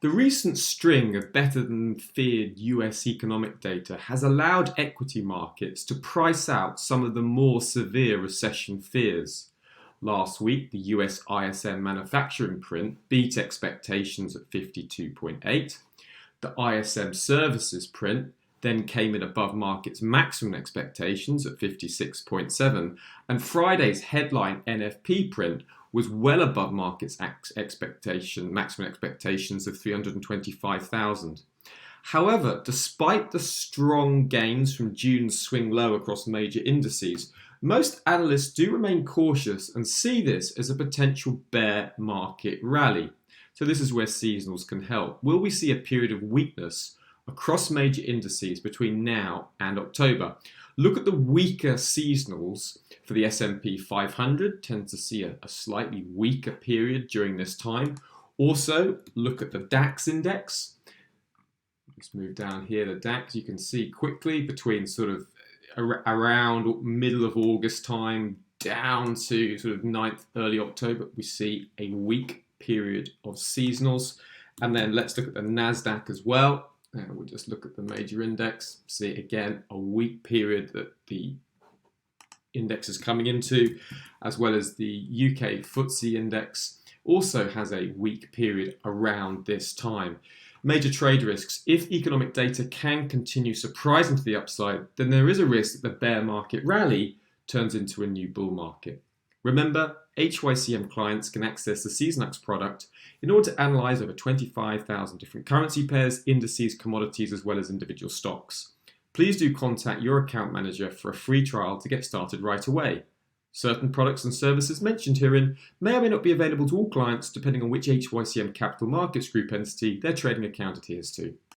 The recent string of better than feared US economic data has allowed equity markets to price out some of the more severe recession fears. Last week, the US ISM manufacturing print beat expectations at 52.8. The ISM services print then came in above market's maximum expectations at 56.7, and Friday's headline NFP print was well above market's maximum expectations of 325,000. However, despite the strong gains from June's swing low across major indices, most analysts do remain cautious and see this as a potential bear market rally. So this is where seasonals can help. Will we see a period of weakness across major indices between now and October? Look at the weaker seasonals for the S&P 500, tend to see a slightly weaker period during this time. Also, look at the DAX index. Let's move down here, the DAX, you can see quickly between sort of around middle of August time down to sort of 9th, early October, we see a weak period of seasonals. And then let's look at the Nasdaq as well. We'll just look at the major index, see again a weak period that the index is coming into, as well as the UK FTSE index also has a weak period around this time. Major trade risks. If economic data can continue surprising to the upside, then there is a risk that the bear market rally turns into a new bull market. Remember, HYCM clients can access the Seasonal product in order to analyze over 25,000 different currency pairs, indices, commodities, as well as individual stocks. Please do contact your account manager for a free trial to get started right away. Certain products and services mentioned herein may or may not be available to all clients depending on which HYCM Capital Markets Group entity their trading account adheres to.